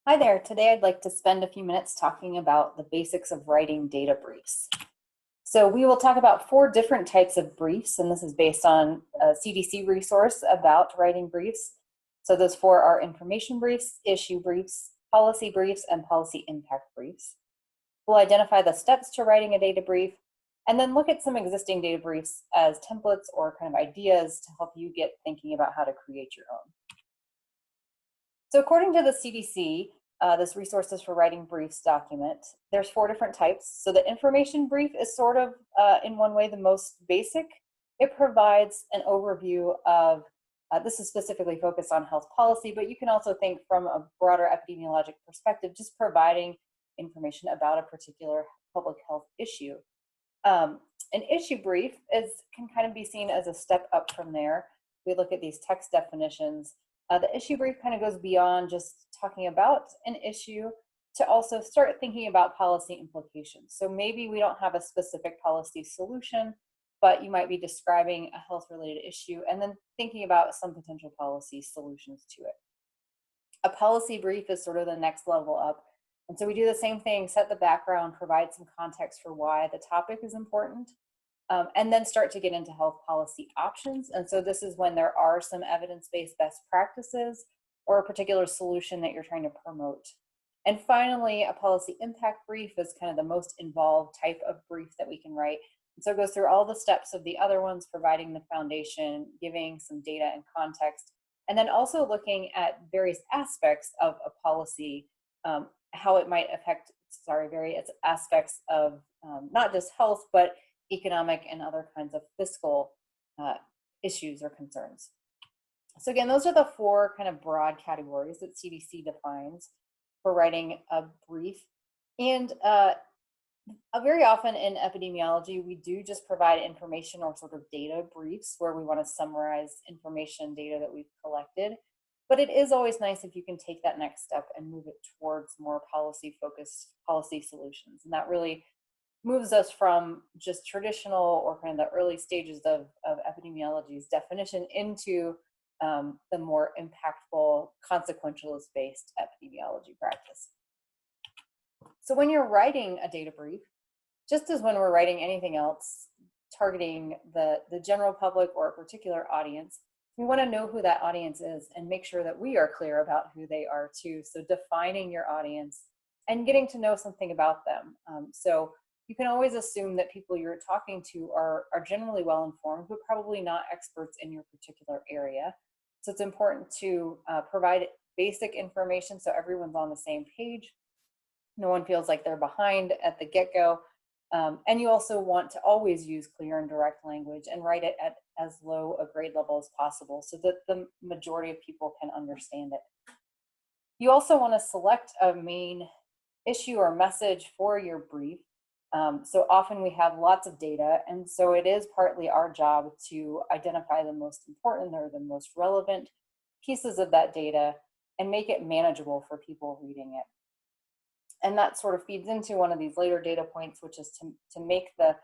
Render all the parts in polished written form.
Hi there. Today I'd like to spend a few minutes talking about the basics of writing data briefs. So we will talk about 4 different types of briefs, and this is based on a CDC resource about writing briefs. So those 4 are information briefs, issue briefs, policy briefs, and policy impact briefs. We'll identify the steps to writing a data brief, and then look at some existing data briefs as templates or kind of ideas to help you get thinking about how to create your own. So according to the CDC, this Resources for Writing Briefs document, there's 4 different types. So the information brief is sort of, in one way, the most basic. It provides an overview of, this is specifically focused on health policy, but you can also think from a broader epidemiologic perspective, just providing information about a particular public health issue. An issue brief can kind of be seen as a step up from there. We look at these text definitions. The issue brief kind of goes beyond just talking about an issue to also start thinking about policy implications. So maybe we don't have a specific policy solution, but you might be describing a health-related issue and then thinking about some potential policy solutions to it. A policy brief is sort of the next level up. And so we do the same thing, set the background, provide some context for why the topic is important, and then start to get into health policy options. And so this is when there are some evidence-based best practices or a particular solution that you're trying to promote. And finally, a policy impact brief is kind of the most involved type of brief that we can write. And so it goes through all the steps of the other ones, providing the foundation, giving some data and context, and then also looking at various aspects of a policy, how it might affect, various aspects of not just health, but economic and other kinds of fiscal issues or concerns. So again, those are the 4 kind of broad categories that CDC defines for writing a brief. And very often in epidemiology, we do just provide information or sort of data briefs where we want to summarize information data that we've collected. But it is always nice if you can take that next step and move it towards more policy-focused policy solutions. And that really moves us from just traditional or kind of the early stages of epidemiology's definition into the more impactful, consequentialist-based epidemiology practice. So when you're writing a data brief, just as when we're writing anything else, targeting the general public or a particular audience, we want to know who that audience is and make sure that we are clear about who they are too. So defining your audience and getting to know something about them. So you can always assume that people you're talking to are generally well informed, but probably not experts in your particular area. So it's important to provide basic information so everyone's on the same page. No one feels like they're behind at the get-go. And you also want to always use clear and direct language and write it at as low a grade level as possible so that the majority of people can understand it. You also want to select a main issue or message for your brief. So often we have lots of data, and so it is partly our job to identify the most important or the most relevant pieces of that data and make it manageable for people reading it. And that sort of feeds into one of these later data points, which is to make the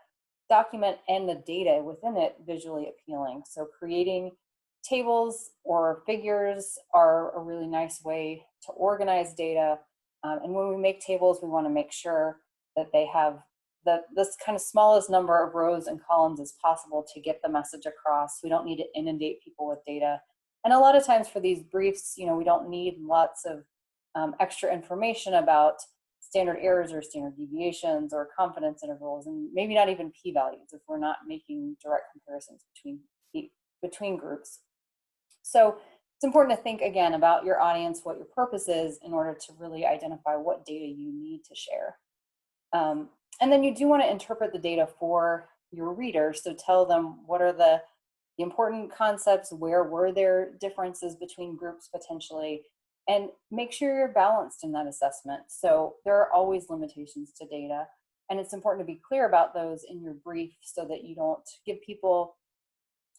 document and the data within it visually appealing. So creating tables or figures are a really nice way to organize data. And when we make tables, we want to make sure that they have this kind of smallest number of rows and columns as possible to get the message across. We don't need to inundate people with data. And a lot of times for these briefs, we don't need lots of extra information about standard errors or standard deviations or confidence intervals, and maybe not even p-values if we're not making direct comparisons between groups. So it's important to think again about your audience, what your purpose is, in order to really identify what data you need to share. And then you do want to interpret the data for your readers. So tell them what are the important concepts, where were there differences between groups potentially, and make sure you're balanced in that assessment. So there are always limitations to data, and it's important to be clear about those in your brief so that you don't give people,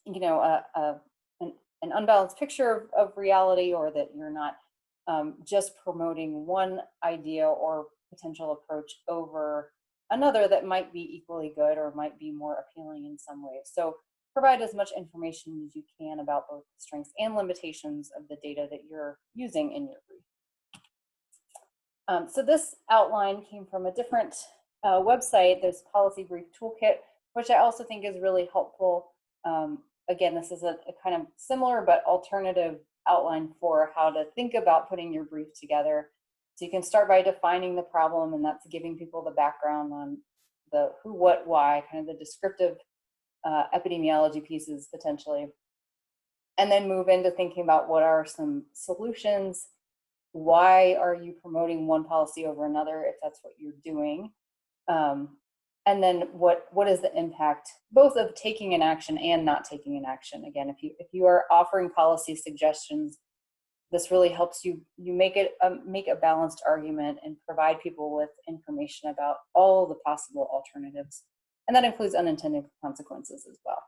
an unbalanced picture of reality, or that you're not just promoting one idea or potential approach over another that might be equally good or might be more appealing in some ways. So provide as much information as you can about both the strengths and limitations of the data that you're using in your brief. So this outline came from a different website. There's Policy Brief Toolkit, which I also think is really helpful. Again, this is a kind of similar but alternative outline for how to think about putting your brief together. So you can start by defining the problem, and that's giving people the background on the who, what, why, kind of the descriptive epidemiology pieces potentially. And then move into thinking about what are some solutions. Why are you promoting one policy over another if that's what you're doing? And then what is the impact both of taking an action and not taking an action? Again, if you are offering policy suggestions, this really helps you make a balanced argument and provide people with information about all the possible alternatives. And that includes unintended consequences as well.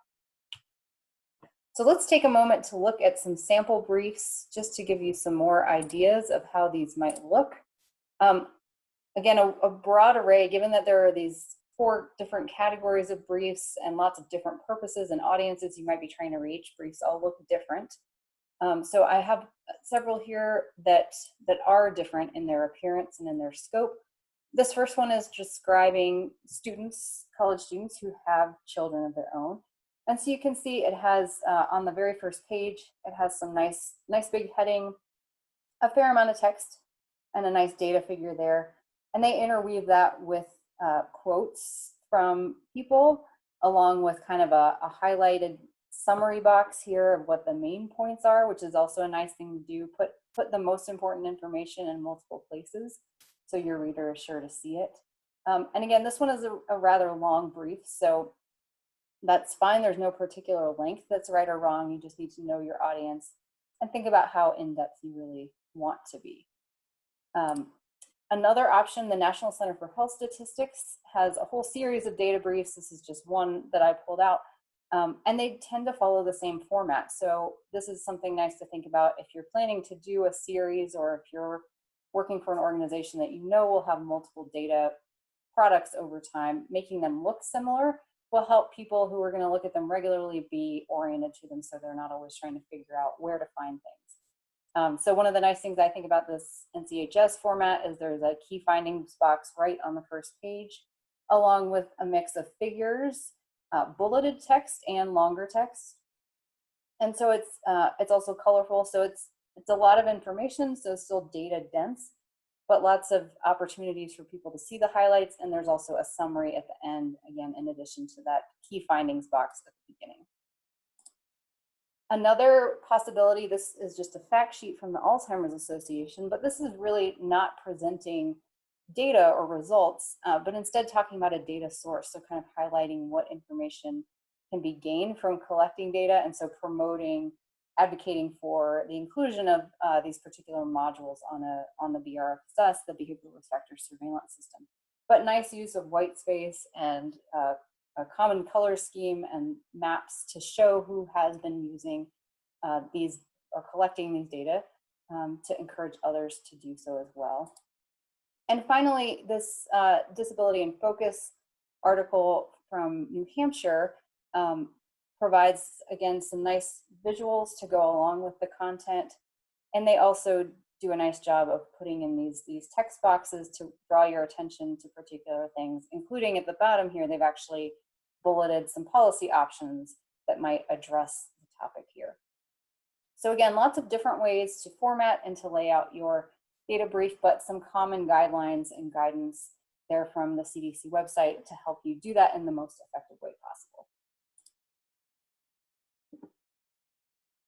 So let's take a moment to look at some sample briefs just to give you some more ideas of how these might look. Again, a broad array, given that there are these 4 different categories of briefs and lots of different purposes and audiences you might be trying to reach, briefs all look different. So I have several here that are different in their appearance and in their scope. This first one is describing students, college students who have children of their own. And so you can see it has, on the very first page, it has some nice big heading, a fair amount of text, and a nice data figure there. And they interweave that with quotes from people, along with kind of a highlighted summary box here of what the main points are, which is also a nice thing to do. Put the most important information in multiple places so your reader is sure to see it. And again, this one is a rather long brief, so that's fine. There's no particular length that's right or wrong. You just need to know your audience and think about how in-depth you really want to be. Another option, the National Center for Health Statistics has a whole series of data briefs. This is just one that I pulled out. And they tend to follow the same format. So this is something nice to think about if you're planning to do a series, or if you're working for an organization that you know will have multiple data products over time. Making them look similar will help people who are going to look at them regularly be oriented to them, so they're not always trying to figure out where to find things. So one of the nice things I think about this NCHS format is there's a key findings box right on the first page, along with a mix of figures, bulleted text, and longer text. And so it's also colorful, so it's a lot of information, so it's still data dense, but lots of opportunities for people to see the highlights. And there's also a summary at the end, again, in addition to that key findings box at the beginning. Another possibility, this is just a fact sheet from the Alzheimer's Association, but this is really not presenting data or results, but instead talking about a data source. So kind of highlighting what information can be gained from collecting data, and so advocating for the inclusion of these particular modules on the BRFSS, the Behavioral Risk Factor Surveillance System. But nice use of white space and a common color scheme and maps to show who has been using these or collecting these data to encourage others to do so as well. And finally, this Disability in Focus article from New Hampshire provides, again, some nice visuals to go along with the content. And they also do a nice job of putting in these text boxes to draw your attention to particular things, including at the bottom here, they've actually bulleted some policy options that might address the topic here. So again, lots of different ways to format and to lay out your data brief, but some common guidelines and guidance there from the CDC website to help you do that in the most effective